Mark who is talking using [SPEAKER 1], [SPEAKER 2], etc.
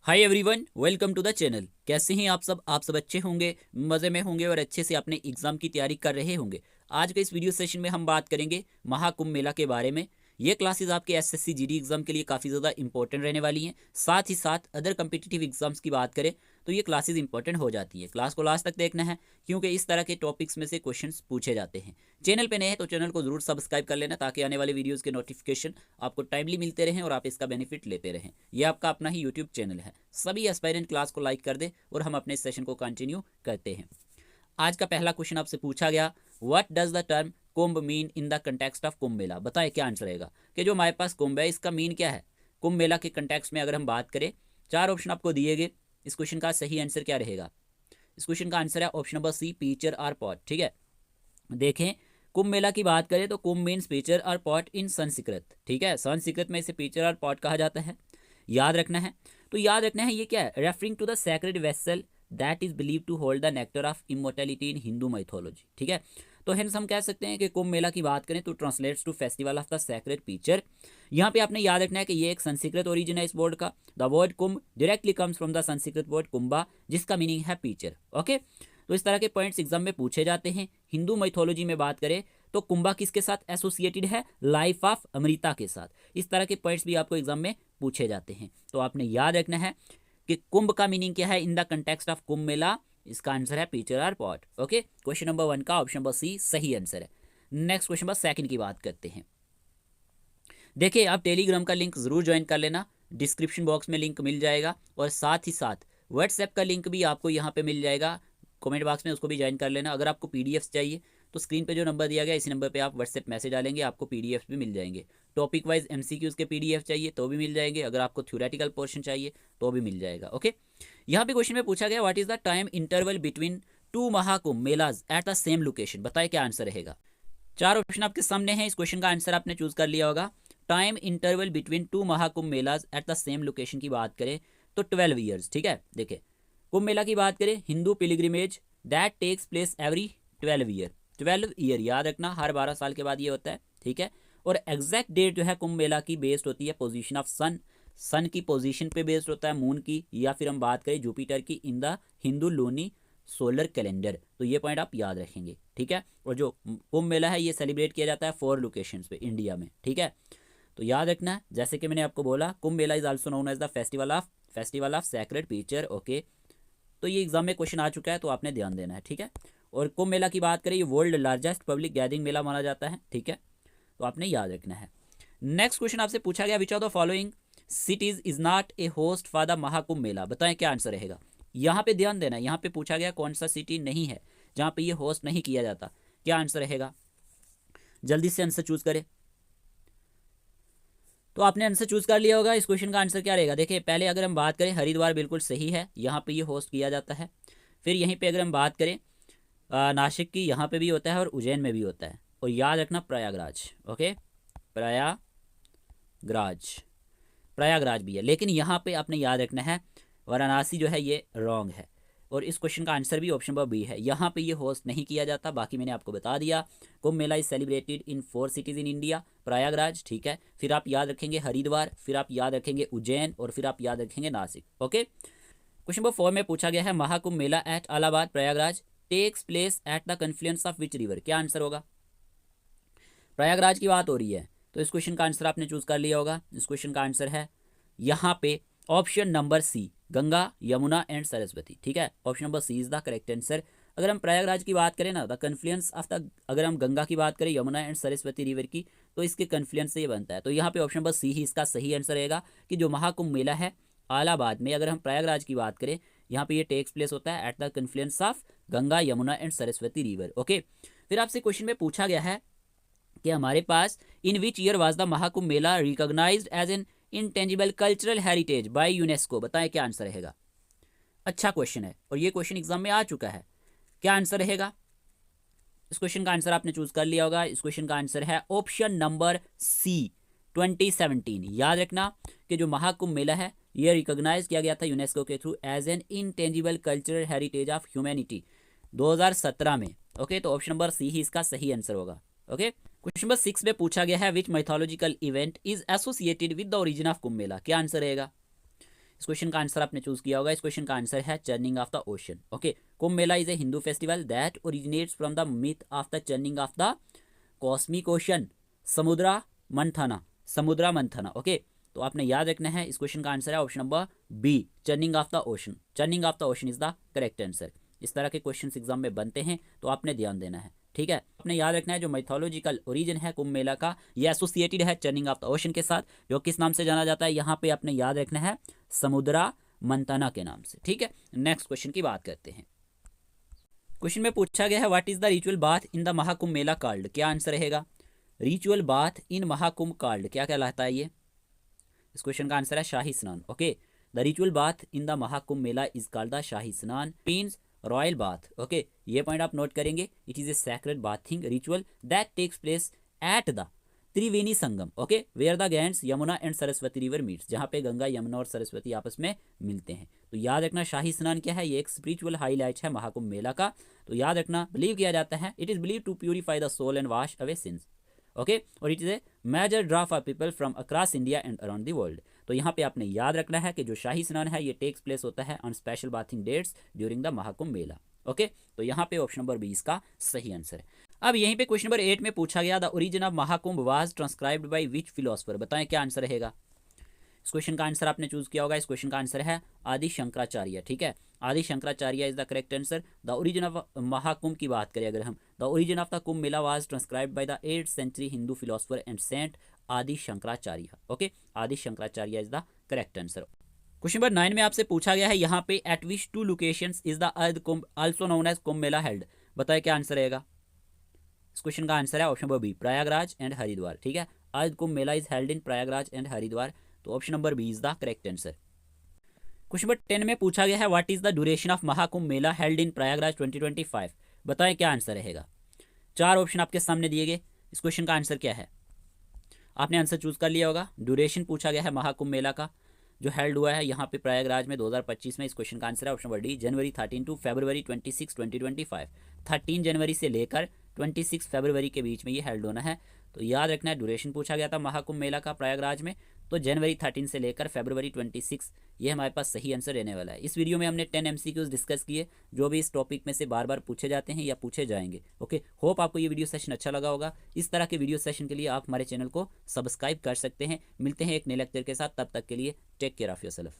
[SPEAKER 1] Hi everyone, welcome to the channel. कैसे हैं आप सब अच्छे होंगे, मज़े में होंगे और अच्छे से अपने एग्जाम की तैयारी कर रहे होंगे। आज के इस वीडियो सेशन में हम बात करेंगे महाकुंभ मेला के बारे में। ये क्लासेस आपके एसएससी जीडी एग्जाम के लिए काफ़ी ज़्यादा इंपॉर्टेंट रहने वाली हैं। साथ ही साथ अदर कम्पिटिटिव एग्जाम्स की बात करें तो ये क्लासेस इंपॉर्टेंट हो जाती है। क्लास को लास्ट तक देखना है क्योंकि इस तरह के टॉपिक्स में से क्वेश्चंस पूछे जाते हैं। चैनल पे नए हैं तो चैनल को जरूर सब्सक्राइब कर लेना ताकि आने वाले वीडियोस के नोटिफिकेशन आपको टाइमली मिलते रहें और आप इसका बेनिफिट लेते रहें। ये आपका अपना ही यूट्यूब चैनल है। सभी एस्पायरेंट क्लास को लाइक कर दे और हम अपने सेशन को कंटिन्यू करते हैं। आज का पहला क्वेश्चन आपसे पूछा गया, what does the term Kumbh mean in the context of Kumbh Mela. बताएं क्या आंसर रहेगा कि जो हमारे पास कुंभ है इसका मीन क्या है। कुंभ मेला के कंटेक्स्ट में अगर हम बात करें, चार ऑप्शन आपको दिए गए। इस क्वेश्चन का सही आंसर क्या रहेगा? इस क्वेश्चन का आंसर है ऑप्शन नंबर सी, पिक्चर और पॉट। ठीक है, देखें कुंभ मेला की बात करें तो कुंभ मीन्स पिक्चर और पॉट इन संस्कृत। ठीक है, संस्कृत में इसे पिक्चर और पॉट कहा जाता है। याद रखना है, तो याद रखना है ये क्या है, referring to the sacred vessel that is believe to hold the nectar of immortality in Hindu mythology. ठीक है, तो हेंस हम कह सकते हैं कि कुंभ मेला की बात करें तो translates to festival of the sacred pitcher. यहाँ पे आपने याद रखना है कि ये एक संस्कृत ओरिजिन है इस वर्ड का। The word Kumbh directly comes from the Sanskrit word Kumbha जिसका मीनिंग है पिक्चर। ओके, तो इस तरह के पॉइंट्स एग्जाम में पूछे जाते हैं। हिंदू माइथोलॉजी में बात करें तो कुंभा किसके साथ एसोसिएटेड है? लाइफ ऑफ अमृता के साथ। इस तरह के पॉइंट्स भी आपको एग्जाम में पूछे जाते हैं। तो आपने याद रखना है कि कुंभ का मीनिंग क्या है इन द कंटेक्स्ट ऑफ कुंभ मेला। इसका आंसर है पिक्चर और पॉट। ओके, क्वेश्चन नंबर 1 का ऑप्शन नंबर सी सही आंसर है। नेक्स्ट क्वेश्चन नंबर 2 की बात करते हैं। देखिए, आप टेलीग्राम का लिंक जरूर ज्वाइन कर लेना, डिस्क्रिप्शन बॉक्स में लिंक मिल जाएगा और साथ ही साथ व्हाट्सएप का लिंक भी आपको यहाँ पे मिल जाएगा कमेंट बॉक्स में, उसको भी ज्वाइन कर लेना। अगर आपको पीडीएफ्स चाहिए तो स्क्रीन पे जो नंबर दिया गया इसी नंबर पे आप व्हाट्सएप मैसेज डालेंगे, आपको पीडीएफ्स भी मिल जाएंगे। टॉपिक वाइज एमसीक्यूज के पीडीएफ चाहिए तो भी मिल जाएंगे, अगर आपको थ्योरेटिकल पोर्शन चाहिए तो भी मिल जाएगा। ओके, यहाँ पे क्वेश्चन में पूछा गया, what is the time interval between two Mahakumbh melas at the same location. बताए क्या आंसर रहेगा? चार ऑप्शन आपके सामने हैं, इस क्वेश्चन का आंसर आपने चूज कर लिया होगा। Time interval between two Mahakumbh melas at the same location की बात करें तो 12 ईयर्स। ठीक है, देखिए कुंभ मेला की बात करें, Hindu pilgrimage that takes place every 12 year. 12 year याद रखना, हर 12 साल के बाद ये होता है। ठीक है, और एग्जैक्ट डेट जो है कुंभ मेला की बेस्ड होती है पोजीशन ऑफ सन। सन की पोजीशन पे बेस्ड होता है, मून की, या फिर हम बात करें जुपिटर की in the Hindu luni solar calendar. तो ये पॉइंट आप याद रखेंगे। ठीक है, और जो कुंभ मेला है ये सेलिब्रेट किया जाता है 4 लोकेशंस पे इंडिया में। ठीक है, तो याद रखना है, जैसे कि मैंने आपको बोला, Kumbh Mela is also known as the festival of sacred pitcher. Okay, तो ये एग्जाम में क्वेश्चन आ चुका है तो आपने ध्यान देना है। ठीक है, और कुंभ मेला की बात करें ये वर्ल्ड लार्जेस्ट पब्लिक गैदरिंग मेला माना जाता है। ठीक है, तो आपने याद रखना है। नेक्स्ट क्वेश्चन आपसे पूछा गया, which of the following cities is not a host for the Mahakumbh Mela. बताएं क्या आंसर रहेगा? यहाँ पे ध्यान देना, यहाँ पे पूछा गया कौन सा सिटी नहीं है जहाँ पे ये होस्ट नहीं किया जाता। क्या आंसर रहेगा? जल्दी से आंसर चूज करें। तो आपने आंसर चूज कर लिया होगा। इस क्वेश्चन का आंसर क्या रहेगा? देखिए, पहले अगर हम बात करें हरिद्वार बिल्कुल सही है, यहाँ पे ये होस्ट किया जाता है। फिर यहीं पे अगर हम बात करें नासिक की, यहाँ पे भी होता है और उज्जैन में भी होता है। और याद रखना प्रयागराज। ओके, प्रयागराज भी है, लेकिन यहाँ पे आपने याद रखना है वाराणसी जो है ये रॉन्ग है। और इस क्वेश्चन का आंसर भी ऑप्शन नंबर बी है, यहाँ पे ये होस्ट नहीं किया जाता। बाकी मैंने आपको बता दिया, Kumbh Mela is celebrated in 4 cities in India, Prayagraj. ठीक है, फिर आप याद रखेंगे हरिद्वार, फिर आप याद रखेंगे उज्जैन और फिर आप याद रखेंगे नासिक। ओके, क्वेश्चन नंबर 4 में पूछा गया है, Mahakumbh Mela at Allahabad Prayagraj takes place at the confluence of which river. क्या आंसर होगा? प्रयागराज की बात हो रही है तो इस क्वेश्चन का आंसर आपने चूज कर लिया होगा। इस क्वेश्चन का आंसर है यहाँ पे option number C, Ganga Yamuna and Saraswati. ठीक है, option number C is the correct answer. अगर हम प्रयागराज की बात करें ना, द कन्फ्लुएंस ऑफ द, अगर हम गंगा की बात करें, यमुना एंड सरस्वती रिवर की, तो इसके कन्फ्लुएंस से ये बनता है। तो यहाँ पे ऑप्शन नंबर सी ही इसका सही आंसर रहेगा कि जो महाकुंभ मेला है इलाहाबाद में, अगर हम प्रयागराज की बात करें, यहाँ पे ये टेक्स प्लेस होता है at the confluence of Ganga Yamuna and Saraswati river. Okay, फिर आपसे क्वेश्चन में पूछा गया है कि हमारे पास in which year was the Mahakumbh Mela recognised as an intangible cultural heritage by UNESCO. बताएं क्या आंसर रहेगा? अच्छा क्वेश्चन है और ये क्वेश्चन एग्जाम में आ चुका है। क्या आंसर रहेगा? इस क्वेश्चन का आंसर आपने चूज कर लिया होगा। इस क्वेश्चन का आंसर है ऑप्शन नंबर सी, 2017। याद रखना कि जो महाकुंभ मेला है ये रिकॉग्नाइज किया गया था यूनेस्को के through as an intangible cultural heritage of humanity 2017 में। ओके, तो ऑप्शन नंबर सी ही इसका सही आंसर होगा। ओके, क्वेश्चन नंबर 6 में पूछा गया है, which mythological event is associated with the origin of Kumbh Mela. क्या आंसर रहेगा? इस क्वेश्चन का आंसर आपने चूज किया होगा। इस क्वेश्चन का आंसर है churning of the ocean. Okay, Kumbh Mela is a Hindu festival that originates from the myth of the churning of the cosmic ocean, समुद्रा मंथना, समुद्रा मंथना। ओके, तो आपने याद रखना है, इस क्वेश्चन का आंसर है option number B, churning of the ocean. Churning of the ocean is the correct answer. इस तरह के क्वेश्चन एग्जाम में बनते हैं तो आपने ध्यान देना है, ठीक है। आपने याद रखना है जो माइथोलॉजिकल ओरिजिन है कुंभ मेला का, ये एसोसिएटेड है चर्निंग ऑफ द ओशन के साथ, जो किस नाम से जाना जाता है, यहाँ पे आपने याद रखना है समुद्रा मंथना के नाम से, ठीक है। नेक्स्ट क्वेश्चन की बात करते हैं। क्वेश्चन में पूछा गया है what is the ritual bath in the Mahakumbh Mela called, क्या आंसर रहेगा। रिचुअल बाथ इन महाकुंभ कॉल्ड क्या कहलाता है ये। इस क्वेश्चन का आंसर है Shahi Snan. Okay, the ritual bath in the Mahakumbh Mela is called the Shahi Snan, means royal bath. Okay, ये पॉइंट आप नोट करेंगे। It is a sacred bathing ritual that takes place at the Triveni Sangam, okay, where the Ganges Yamuna and Saraswati river meets, जहाँ पे गंगा यमुना और सरस्वती आपस में मिलते हैं। तो याद रखना शाही स्नान क्या है, ये एक स्पिरिचुअल हाईलाइट है महाकुंभ मेला का। तो याद रखना, बिलीव किया जाता है, it is believe to purify the soul and wash away sins. Okay, और it is a major draw for people from across India and around the world. तो यहाँ पे आपने याद रखना है कि जो शाही स्नान है ये टेक्स प्लेस होता है on special bathing dates during the Mahakumbh Mela. Okay, तो यहाँ पे ऑप्शन नंबर 20 का सही आंसर है। अब यहीं पे क्वेश्चन नंबर 8 में पूछा गया the origin of Mahakumbh was transcribed by which philosopher, बताएं क्या आंसर रहेगा। इस क्वेश्चन का आंसर आपने चूज किया होगा। इस क्वेश्चन का आंसर है आदि शंकराचार्य, ठीक है। Adi Shankaracharya is the correct answer. The origin of Mahakumbh की बात करें अगर हम, the origin of the Kumbh Mela was transcribed by the 8th century Hindu philosopher and saint Adi Shankaracharya. Okay, Adi Shankaracharya is the correct answer. Question number 9 में आपसे पूछा गया है यहाँ पे at which 2 locations is the Ardh Kumbh also known as Kumbh Mela held, बताए क्या आंसर रहेगा। इस क्वेश्चन का आंसर है option number B, Prayagraj and Haridwar, ठीक है। Ardh Kumbh Mela is held in Prayagraj and Haridwar, तो option number B is the correct answer. Question number 10 में पूछा गया है what is the duration of Mahakumbh Mela held in Prayagraj 2025, बताएं क्या आंसर रहेगा। 4 ऑप्शन आपके सामने दिए गए। इस क्वेश्चन का आंसर क्या है, आपने आंसर चूज कर लिया होगा। ड्यूरेशन पूछा गया है महाकुंभ मेला का जो हेल्ड हुआ है यहाँ पे प्रयागराज में 2025 में। इस क्वेश्चन का आंसर है option number D, January 13 to February 26, 2025। 13 जनवरी से लेकर 26 फरवरी के बीच में ये हेल्ड होना है। तो याद रखना है, ड्यूरेशन पूछा गया था महाकुंभ मेला का प्रयागराज में, तो जनवरी 13 से लेकर फरवरी 26 ये हमारे पास सही आंसर रहने वाला है। इस वीडियो में हमने 10 MCQs डिस्कस किए जो भी इस टॉपिक में से बार बार पूछे जाते हैं या पूछे जाएंगे। ओके, होप आपको ये वीडियो सेशन अच्छा लगा होगा। इस तरह के वीडियो सेशन के लिए आप हमारे चैनल को सब्सक्राइब कर सकते हैं। मिलते हैं एक नए लेक्चर के साथ, तब तक के लिए टेक केयर ऑफ योरसेल्फ।